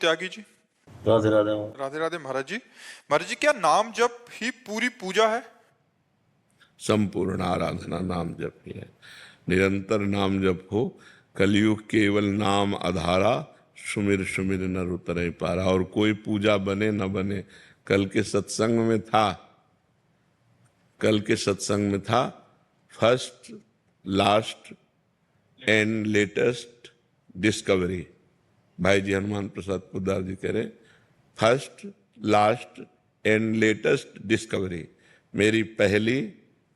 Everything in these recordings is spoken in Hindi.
त्यागी जी। राधे राधे। राधे राधे महाराज जी। महाराज जी, क्या नाम जप ही पूरी पूजा है? संपूर्ण आराधना नाम जप ही है। निरंतर नाम जप हो। कलयुग केवल नाम आधारा, सुमिर सुमिर नर उतरे पारा। और कोई पूजा बने न बने, कल के सत्संग में था first last and latest discovery. भाई जी हनुमान प्रसाद पोद्दार जी कह रहे, first last and latest discovery. मेरी पहली,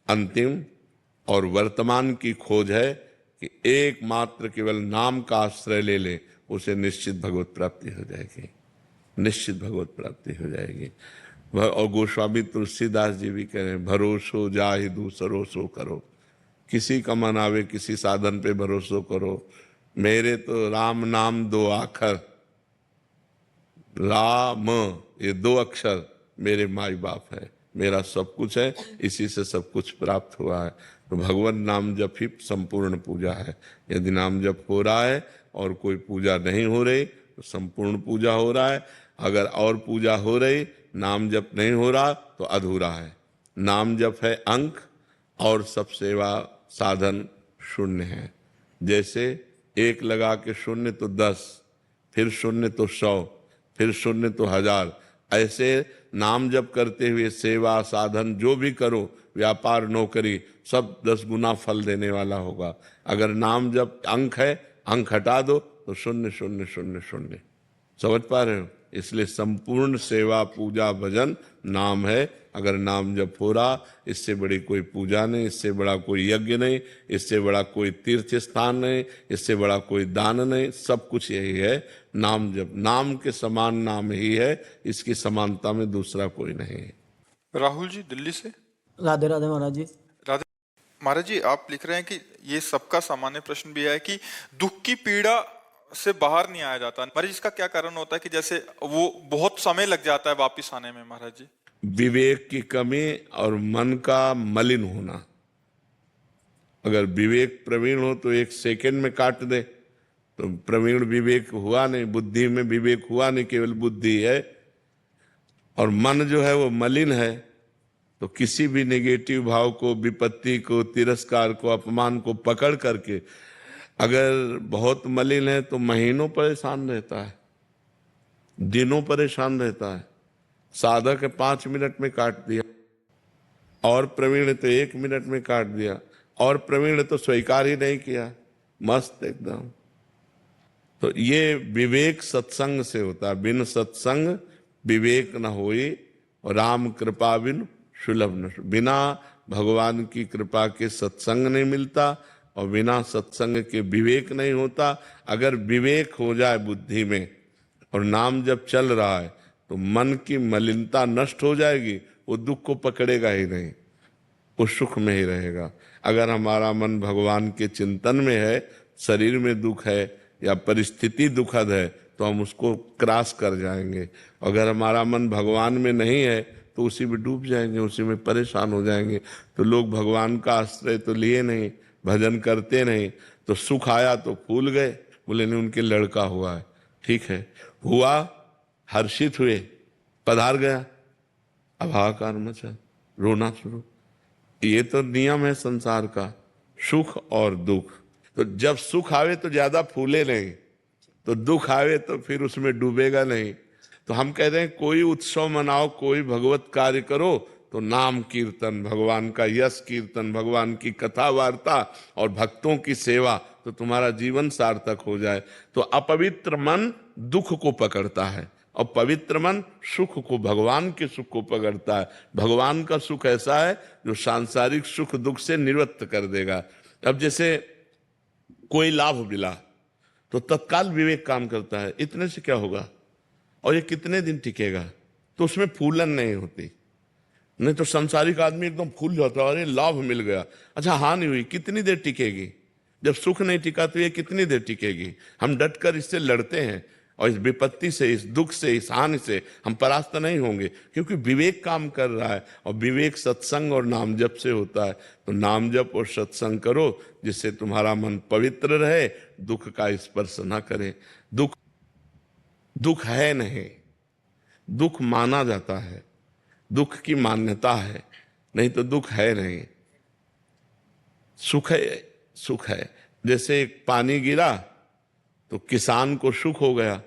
अंतिम और वर्तमान की खोज है कि एकमात्र केवल नाम का आश्रय ले ले, उसे निश्चित भगवत प्राप्ति हो जाएगी, निश्चित भगवत प्राप्ति हो जाएगी। और गोस्वामी तुलसीदास जी भी कह रहे हैं, भरोसो जाहि दूसरो सो करो। किसी का मन आवे किसी साधन पे भरोसो करो। मेरे तो राम नाम दो आखर, राम ये दो अक्षर मेरे माई बाप है, मेरा सब कुछ है, इसी से सब कुछ प्राप्त हुआ है। तो भगवान नाम जप ही संपूर्ण पूजा है। यदि नाम जप हो रहा है और कोई पूजा नहीं हो रही तो संपूर्ण पूजा हो रहा है। अगर और पूजा हो रही, नाम जप नहीं हो रहा तो अधूरा है। नाम जप है अंक और सब सेवा साधन शून्य है। जैसे एक लगा के शून्य तो 10, फिर शून्य तो 100, फिर शून्य तो 1000। ऐसे नाम जप करते हुए सेवा साधन जो भी करो, व्यापार नौकरी, सब 10 गुना फल देने वाला होगा। अगर नाम जप अंक है, अंक हटा दो तो 0 0 0 0। समझ पा रहे हो? इसलिए संपूर्ण सेवा पूजा भजन नाम है। अगर नाम जप हो रहा, इससे बड़ी कोई पूजा नहीं, इससे बड़ा कोई यज्ञ नहीं, इससे बड़ा कोई तीर्थ स्थान नहीं, इससे बड़ा कोई दान नहीं। सब कुछ यही है नाम जप। नाम के समान नाम ही है, इसकी समानता में दूसरा कोई नहीं है। राहुल जी दिल्ली से। राधे राधे महाराज जी। राधे महाराज जी, आप लिख रहे हैं कि ये सबका सामान्य प्रश्न भी है कि दुख की पीड़ा से बाहर नहीं आया जाता। महाराज इसका क्या कारण होता है कि जैसे वो बहुत समय लग जाता है वापिस आने में? महाराज जी, विवेक की कमी और मन का मलिन होना। अगर विवेक प्रवीण हो तो 1 सेकंड में काट दे, तो प्रवीण विवेक हुआ नहीं, बुद्धि में विवेक हुआ नहीं, केवल बुद्धि है। और मन जो है वो मलिन है, तो किसी भी नेगेटिव भाव को, विपत्ति को, तिरस्कार को, अपमान को पकड़ करके अगर बहुत मलिन है तो महीनों परेशान रहता है, दिनों परेशान रहता है। साधक है 5 मिनट में काट दिया, और प्रवीण तो 1 मिनट में काट दिया, और प्रवीण तो स्वीकार ही नहीं किया, मस्त एकदम। तो ये विवेक सत्संग से होता है। बिन सत्संग विवेक न होई, और राम कृपा बिन सुलभ न। बिना भगवान की कृपा के सत्संग नहीं मिलता, और बिना सत्संग के विवेक नहीं होता। अगर विवेक हो जाए बुद्धि में और नाम जब चल रहा है, तो मन की मलिनता नष्ट हो जाएगी, वो दुख को पकड़ेगा ही नहीं, वो सुख में ही रहेगा। अगर हमारा मन भगवान के चिंतन में है, शरीर में दुख है या परिस्थिति दुखद है, तो हम उसको क्रॉस कर जाएंगे। अगर हमारा मन भगवान में नहीं है तो उसी में डूब जाएंगे, उसी में परेशान हो जाएंगे। तो लोग भगवान का आश्रय तो लिए नहीं, भजन करते नहीं, तो सुख आया तो फूल गए, बोले नहीं उनके लड़का हुआ है, ठीक है, हुआ, हर्षित हुए, पधार गया, अब हाहाकार मचा, रोना शुरू। ये तो नियम है संसार का, सुख और दुख। तो जब सुख आवे तो ज्यादा फूले नहीं, तो दुख आवे तो फिर उसमें डूबेगा नहीं। तो हम कहते हैं कोई उत्सव मनाओ, कोई भगवत कार्य करो, तो नाम कीर्तन, भगवान का यश कीर्तन, भगवान की कथा वार्ता और भक्तों की सेवा, तो तुम्हारा जीवन सार्थक हो जाए। तो अपवित्र मन दुख को पकड़ता है, और पवित्र मन सुख को, भगवान के सुख को पकड़ता है। भगवान का सुख ऐसा है जो सांसारिक सुख दुख से निवृत्त कर देगा। अब जैसे कोई लाभ मिला तो तत्काल विवेक काम करता है, इतने से क्या होगा और ये कितने दिन टिकेगा, तो उसमें फूलन नहीं होती। नहीं तो संसारिक आदमी एकदम फूल जाता है, अरे लाभ मिल गया, अच्छा हानि हुई, कितनी देर टिकेगी? जब सुख नहीं टिका तो ये कितनी देर टिकेगी? हम डटकर इससे लड़ते हैं, और इस विपत्ति से, इस दुख से, इस हानि से हम परास्त नहीं होंगे, क्योंकि विवेक काम कर रहा है। और विवेक सत्संग और नाम जप से होता है। तो नाम जप और सत्संग करो, जिससे तुम्हारा मन पवित्र रहे, दुख का स्पर्श ना करे। दुख है नहीं, दुख माना जाता है, दुख की मान्यता है, नहीं तो दुख है नहीं। सुख है, सुख है। जैसे एक पानी गिरा तो किसान को सुख हो गया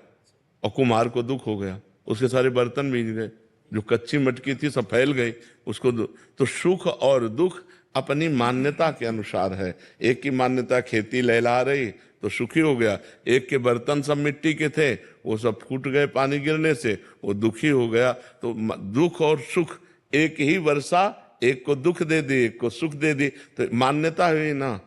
और कुम्हार को दुख हो गया, उसके सारे बर्तन भीग गए, जो कच्ची मटकी थी सब फैल गई, उसको तो सुख और दुख अपनी मान्यता के अनुसार है। एक की मान्यता खेती लहला रही तो सुखी हो गया, एक के बर्तन सब मिट्टी के थे वो सब फूट गए पानी गिरने से, वो दुखी हो गया। तो दुख और सुख, एक ही वर्षा एक को दुख दे दी एक को सुख दे दी, तो मान्यता हुई ना।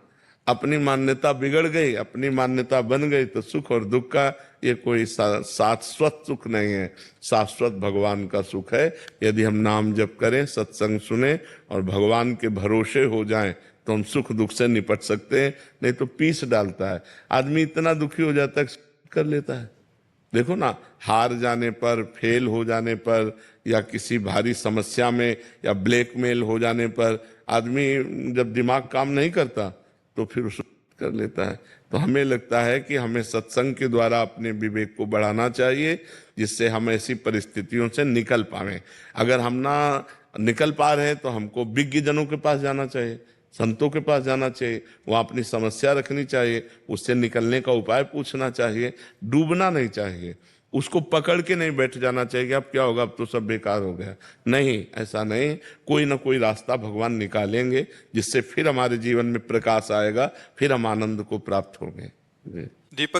अपनी मान्यता बिगड़ गई, अपनी मान्यता बन गई तो सुख और दुख का ये कोई शाश्वत सुख नहीं है। शाश्वत भगवान का सुख है। यदि हम नाम जप करें, सत्संग सुने और भगवान के भरोसे हो जाएं तो हम सुख दुख से निपट सकते हैं, नहीं तो पीस डालता है। आदमी इतना दुखी हो जाता है कर लेता है। देखो ना, हार जाने पर, फेल हो जाने पर, या किसी भारी समस्या में या ब्लैकमेल हो जाने पर आदमी जब दिमाग काम नहीं करता तो फिर उस कर लेता है। तो हमें लगता है कि हमें सत्संग के द्वारा अपने विवेक को बढ़ाना चाहिए, जिससे हम ऐसी परिस्थितियों से निकल पाएं। अगर हम ना निकल पा रहे हैं तो हमको विज्ञ जनों के पास जाना चाहिए, संतों के पास जाना चाहिए, वहाँ अपनी समस्या रखनी चाहिए, उससे निकलने का उपाय पूछना चाहिए। डूबना नहीं चाहिए, उसको पकड़ के नहीं बैठ जाना चाहिए कि अब क्या होगा, अब तो सब बेकार हो गया। नहीं, ऐसा नहीं, कोई ना कोई रास्ता भगवान निकालेंगे जिससे फिर हमारे जीवन में प्रकाश आएगा, फिर हम आनंद को प्राप्त होंगे। दीपक